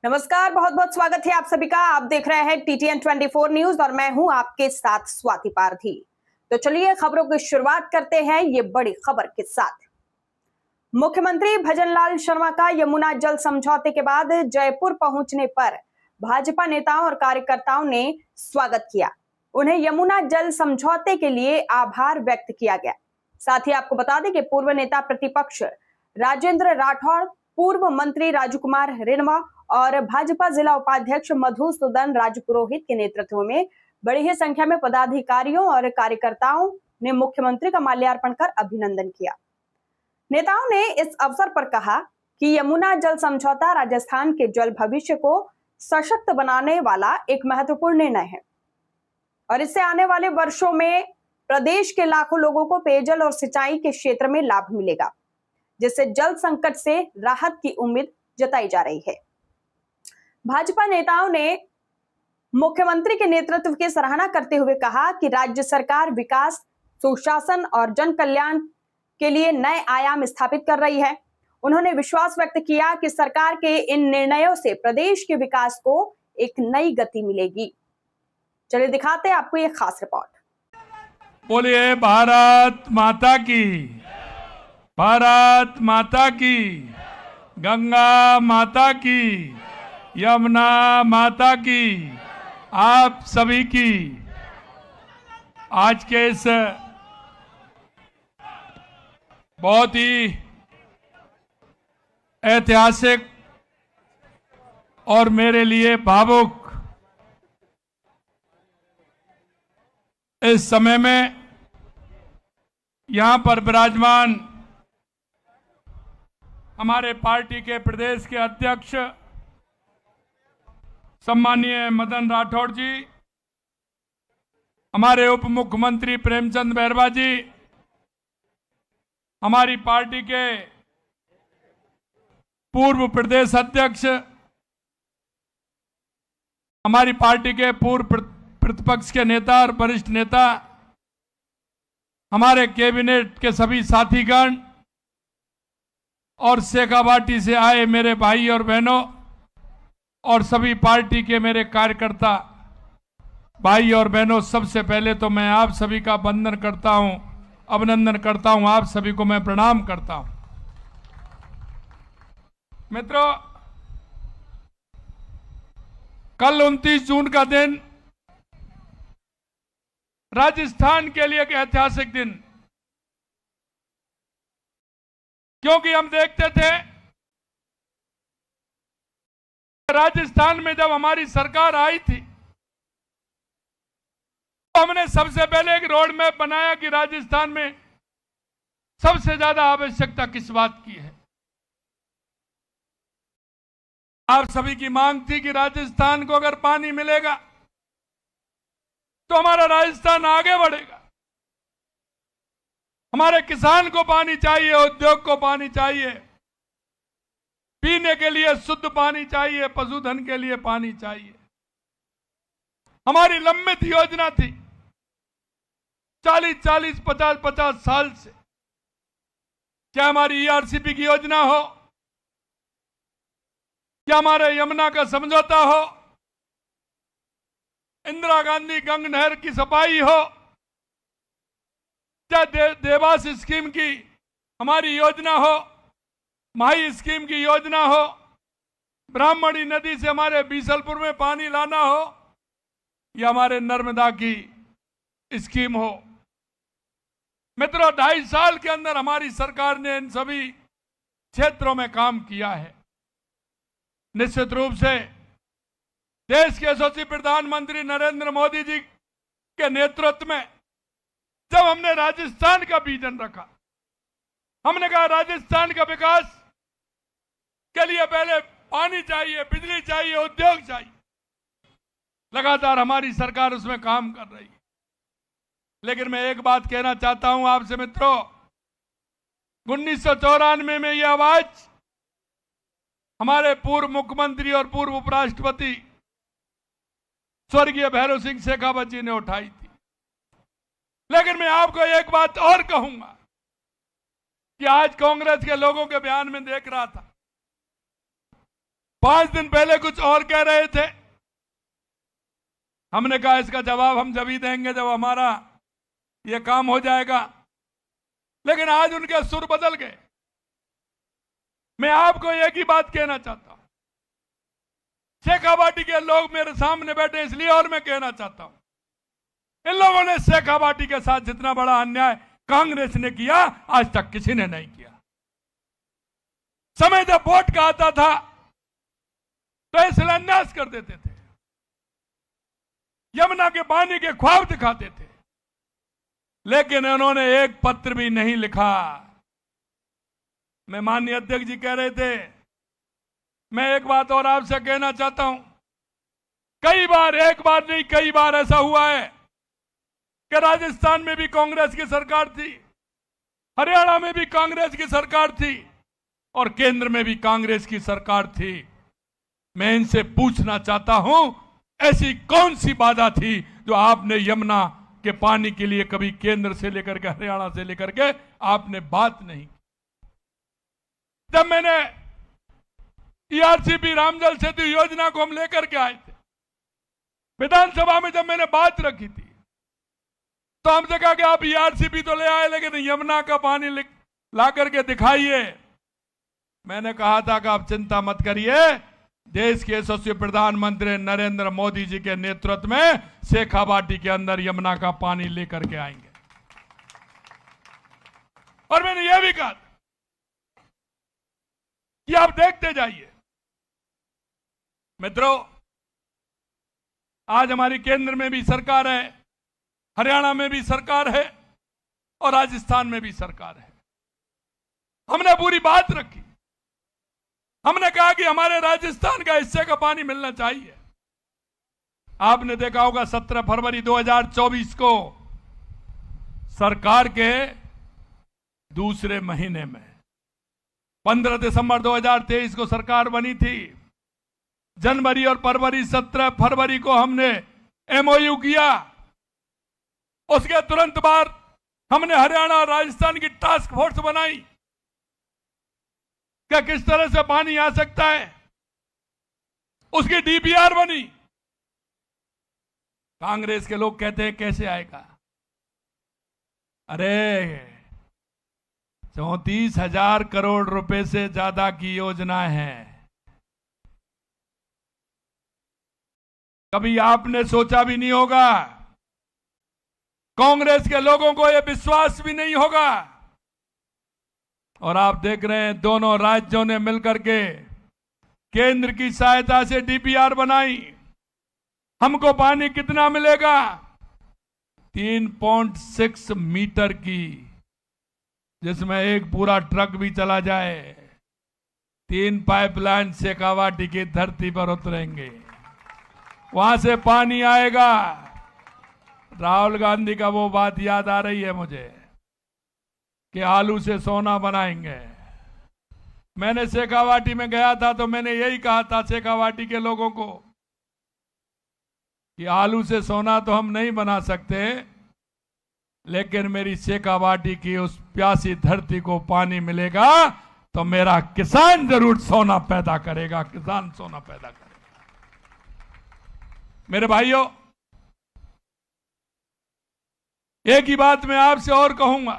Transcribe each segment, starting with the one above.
नमस्कार, बहुत बहुत स्वागत है आप सभी का। आप देख रहे हैं TTN 24 न्यूज और मैं हूं आपके साथ स्वाति पारधी। तो चलिए खबरों की शुरुआत करते हैं ये बड़ी खबर के साथ। मुख्यमंत्री भजनलाल शर्मा का यमुना जल समझौते के बाद जयपुर पहुंचने पर भाजपा नेताओं और कार्यकर्ताओं ने स्वागत किया। उन्हें यमुना जल समझौते के लिए आभार व्यक्त किया गया। साथ ही आपको बता दें कि पूर्व नेता प्रतिपक्ष राजेंद्र राठौड़, पूर्व मंत्री राजू कुमार रिणवा और भाजपा जिला उपाध्यक्ष मधुसूदन राजपुरोहित के नेतृत्व में बड़ी ही संख्या में पदाधिकारियों और कार्यकर्ताओं ने मुख्यमंत्री का माल्यार्पण कर अभिनंदन किया। नेताओं ने इस अवसर पर कहा कि यमुना जल समझौता राजस्थान के जल भविष्य को सशक्त बनाने वाला एक महत्वपूर्ण निर्णय है और इससे आने वाले वर्षों में प्रदेश के लाखों लोगों को पेयजल और सिंचाई के क्षेत्र में लाभ मिलेगा, जिससे जल संकट से राहत की उम्मीद जताई जा रही है। भाजपा नेताओं ने मुख्यमंत्री के नेतृत्व की सराहना करते हुए कहा कि राज्य सरकार विकास, सुशासन और जन कल्याण के लिए नए आयाम स्थापित कर रही है। उन्होंने विश्वास व्यक्त किया कि सरकार के इन निर्णयों से प्रदेश के विकास को एक नई गति मिलेगी। चलिए दिखाते हैं आपको ये खास रिपोर्ट। बोलिए भारत माता की, भारत माता की, गंगा माता की, यमुना माता की, आप सभी की। आज के इस बहुत ही ऐतिहासिक और मेरे लिए भावुक इस समय में यहां पर विराजमान हमारे पार्टी के प्रदेश के अध्यक्ष सम्मानीय मदन राठौड़ जी, हमारे उप मुख्यमंत्री प्रेमचंद बैरवा जी, हमारी पार्टी के पूर्व प्रदेश अध्यक्ष, हमारी पार्टी के पूर्व प्रतिपक्ष के नेता और वरिष्ठ नेता, हमारे कैबिनेट के सभी साथीगण और शेखावाटी से आए मेरे भाई और बहनों और सभी पार्टी के मेरे कार्यकर्ता भाई और बहनों, सबसे पहले तो मैं आप सभी का वंदन करता हूं, अभिनंदन करता हूं, आप सभी को मैं प्रणाम करता हूं। मित्रों, कल 29 जून का दिन राजस्थान के लिए एक ऐतिहासिक दिन, क्योंकि हम देखते थे राजस्थान में जब हमारी सरकार आई थी तो हमने सबसे पहले एक रोड मैप बनाया कि राजस्थान में सबसे ज्यादा आवश्यकता किस बात की है। आप सभी की मांग थी कि राजस्थान को अगर पानी मिलेगा तो हमारा राजस्थान आगे बढ़ेगा। हमारे किसान को पानी चाहिए, उद्योग को पानी चाहिए, पीने के लिए शुद्ध पानी चाहिए, पशुधन के लिए पानी चाहिए। हमारी लंबित योजना थी 40-40, 50-50 साल से, क्या हमारी ERCP की योजना हो, क्या हमारे यमुना का समझौता हो, इंदिरा गांधी गंग नहर की सफाई हो, चाहे देवास स्कीम की हमारी योजना हो, माही स्कीम की योजना हो, ब्राह्मणी नदी से हमारे बीसलपुर में पानी लाना हो, या हमारे नर्मदा की स्कीम हो। मित्रों, 2.5 साल के अंदर हमारी सरकार ने इन सभी क्षेत्रों में काम किया है। निश्चित रूप से देश के यशस्वी प्रधानमंत्री नरेंद्र मोदी जी के नेतृत्व में जब हमने राजस्थान का विजन रखा, हमने कहा राजस्थान का विकास के लिए पहले पानी चाहिए, बिजली चाहिए, उद्योग चाहिए। लगातार हमारी सरकार उसमें काम कर रही है। लेकिन मैं एक बात कहना चाहता हूं आपसे मित्रों, 1994 में यह आवाज हमारे पूर्व मुख्यमंत्री और पूर्व उपराष्ट्रपति स्वर्गीय भैरव सिंह शेखावत जी ने उठाई थी। लेकिन मैं आपको एक बात और कहूंगा कि आज कांग्रेस के लोगों के बयान में देख रहा था, 5 दिन पहले कुछ और कह रहे थे। हमने कहा इसका जवाब हम जब ही देंगे जब हमारा ये काम हो जाएगा। लेकिन आज उनके सुर बदल गए। मैं आपको एक ही बात कहना चाहता हूं, शेखावाटी के लोग मेरे सामने बैठे इसलिए, और मैं कहना चाहता हूं इन लोगों ने शेखावाटी के साथ जितना बड़ा अन्याय कांग्रेस ने किया आज तक किसी ने नहीं किया। समय जब वोट का आता था तो शिलान्यास कर देते थे, यमुना के पानी के ख्वाब दिखाते थे, लेकिन उन्होंने एक पत्र भी नहीं लिखा। मैं माननीय अध्यक्ष जी कह रहे थे, मैं एक बात और आपसे कहना चाहता हूं, कई बार, एक बार नहीं कई बार ऐसा हुआ है कि राजस्थान में भी कांग्रेस की सरकार थी, हरियाणा में भी कांग्रेस की सरकार थी और केंद्र में भी कांग्रेस की सरकार थी। मैं इनसे पूछना चाहता हूं, ऐसी कौन सी बाधा थी जो आपने यमुना के पानी के लिए कभी केंद्र से लेकर के हरियाणा से लेकर के आपने बात नहीं की? जब मैंने ईआरसीपी रामजल सेतु योजना को हम लेकर के आए थे, विधानसभा में जब मैंने बात रखी थी तो हमसे कहा कि आप ईआरसीपी तो ले आए लेकिन यमुना का पानी ला करके दिखाइए। मैंने कहा था कि आप चिंता मत करिए, देश के यशस्वी प्रधानमंत्री नरेंद्र मोदी जी के नेतृत्व में शेखावाटी के अंदर यमुना का पानी लेकर के आएंगे। और मैंने यह भी कहा कि आप देखते जाइए। मित्रों, आज हमारी केंद्र में भी सरकार है, हरियाणा में भी सरकार है और राजस्थान में भी सरकार है। हमने पूरी बात रखी, हमने कहा कि हमारे राजस्थान का हिस्से का पानी मिलना चाहिए। आपने देखा होगा 17 फरवरी 2024 को सरकार के दूसरे महीने में 15 दिसंबर 2023 को सरकार बनी थी। जनवरी और फरवरी 17 फरवरी को हमने एमओयू किया। उसके तुरंत बाद हमने हरियाणा और राजस्थान की टास्क फोर्स बनाई, क्या किस तरह से पानी आ सकता है, उसकी डीपीआर बनी। कांग्रेस के लोग कहते हैं कैसे आएगा? अरे 34,000 करोड़ रुपए से ज्यादा की योजना है। कभी आपने सोचा भी नहीं होगा, कांग्रेस के लोगों को यह विश्वास भी नहीं होगा। और आप देख रहे हैं दोनों राज्यों ने मिलकर के केंद्र की सहायता से डीपीआर बनाई। हमको पानी कितना मिलेगा? 3.6 मीटर की, जिसमें एक पूरा ट्रक भी चला जाए। 3 पाइपलाइन शेखावाटी की धरती पर उतरेंगे, वहां से पानी आएगा। राहुल गांधी का वो बात याद आ रही है मुझे कि आलू से सोना बनाएंगे। मैंने शेखावाटी में गया था तो मैंने यही कहा था शेखावाटी के लोगों को कि आलू से सोना तो हम नहीं बना सकते, लेकिन मेरी शेखावाटी की उस प्यासी धरती को पानी मिलेगा तो मेरा किसान जरूर सोना पैदा करेगा, किसान सोना पैदा करेगा। मेरे भाइयों, एक ही बात मैं आपसे और कहूंगा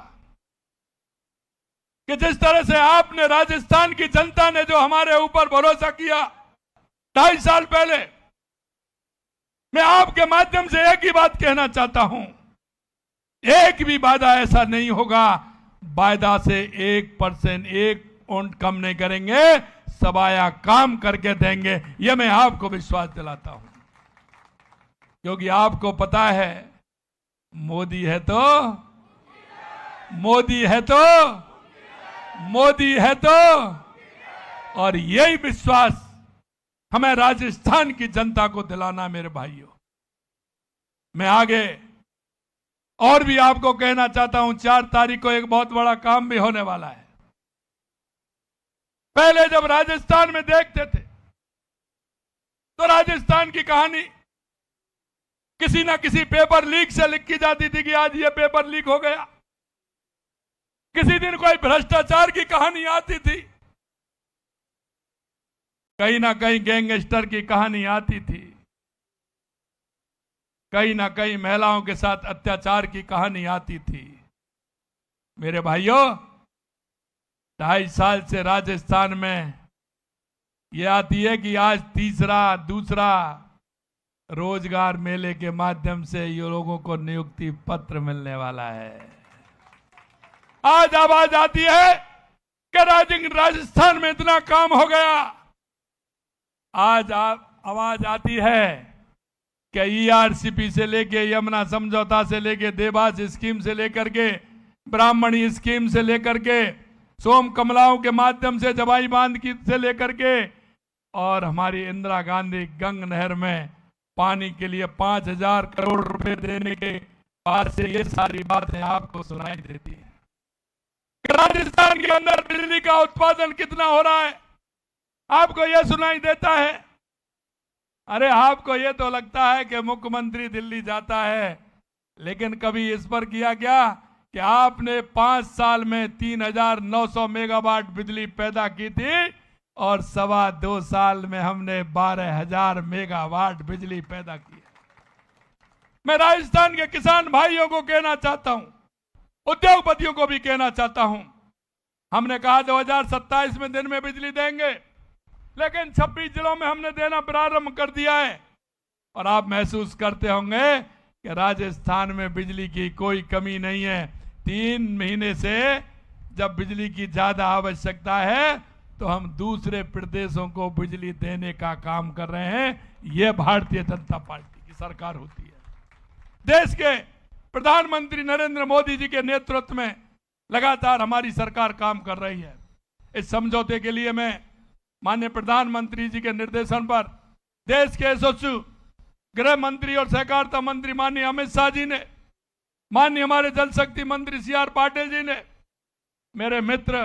कि जिस तरह से आपने, राजस्थान की जनता ने जो हमारे ऊपर भरोसा किया 2.5 साल पहले, मैं आपके माध्यम से एक ही बात कहना चाहता हूं, एक भी वादा ऐसा नहीं होगा, वायदा से 1% 1% कम नहीं करेंगे, सबाया काम करके देंगे। यह मैं आपको विश्वास दिलाता हूं, क्योंकि आपको पता है मोदी है तो, मोदी है तो, मोदी है तो, और यही विश्वास हमें राजस्थान की जनता को दिलाना। मेरे भाइयों, मैं आगे और भी आपको कहना चाहता हूं, 4 तारीख को एक बहुत बड़ा काम भी होने वाला है। पहले जब राजस्थान में देखते थे तो राजस्थान की कहानी किसी ना किसी पेपर लीक से लिखी जाती थी कि आज ये पेपर लीक हो गया। किसी दिन कोई भ्रष्टाचार की कहानी आती थी, कहीं ना कहीं गैंगस्टर की कहानी आती थी, कहीं ना कहीं महिलाओं के साथ अत्याचार की कहानी आती थी। मेरे भाइयों, 2.5 साल से राजस्थान में यह आती है कि आज दूसरा रोजगार मेले के माध्यम से ये लोगों को नियुक्ति पत्र मिलने वाला है। आज आवाज आती है कि राजस्थान में इतना काम हो गया। आज आवाज आती है कि ईआरसीपी से लेके, यमुना समझौता से लेके, देवास स्कीम से लेकर के, ब्राह्मणी स्कीम से लेकर के, सोम कमलाओं के माध्यम से जवाई बांध की से लेकर के, और हमारी इंदिरा गांधी गंग नहर में पानी के लिए 5,000 करोड़ रुपए देने के बाद से ये सारी बातें आपको सुनाई देती है। राजस्थान के अंदर बिजली का उत्पादन कितना हो रहा है आपको यह सुनाई देता है? अरे आपको यह तो लगता है कि मुख्यमंत्री दिल्ली जाता है, लेकिन कभी इस पर किया क्या कि आपने 5 साल में 3,900 मेगावाट बिजली पैदा की थी और 2.25 साल में हमने 12,000 मेगावाट बिजली पैदा की। मैं राजस्थान के किसान भाइयों को कहना चाहता हूं, उद्योगपतियों को भी कहना चाहता हूं, हमने कहा 2027 में दिन में बिजली देंगे, लेकिन 26 जिलों में हमने देना प्रारंभ कर दिया है। और आप महसूस करते होंगे कि राजस्थान में बिजली की कोई कमी नहीं है। 3 महीने से जब बिजली की ज्यादा आवश्यकता है तो हम दूसरे प्रदेशों को बिजली देने का काम कर रहे हैं। यह भारतीय जनता पार्टी की सरकार होती है। देश के प्रधानमंत्री नरेंद्र मोदी जी के नेतृत्व में लगातार हमारी सरकार काम कर रही है। इस समझौते के लिए मैं माननीय प्रधानमंत्री जी के निर्देशन पर देश के यशस्वी गृह मंत्री और सहकारिता मंत्री माननीय अमित शाह जी ने, माननीय हमारे जल शक्ति मंत्री CR पाटिल जी ने, मेरे मित्र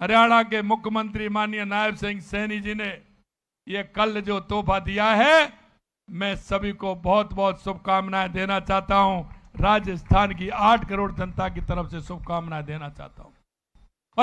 हरियाणा के मुख्यमंत्री माननीय नायब सिंह सैनी जी ने ये कल जो तोहफा दिया है, मैं सभी को बहुत बहुत शुभकामनाएं देना चाहता हूं। राजस्थान की 8 करोड़ जनता की तरफ से शुभकामनाएं देना चाहता हूं।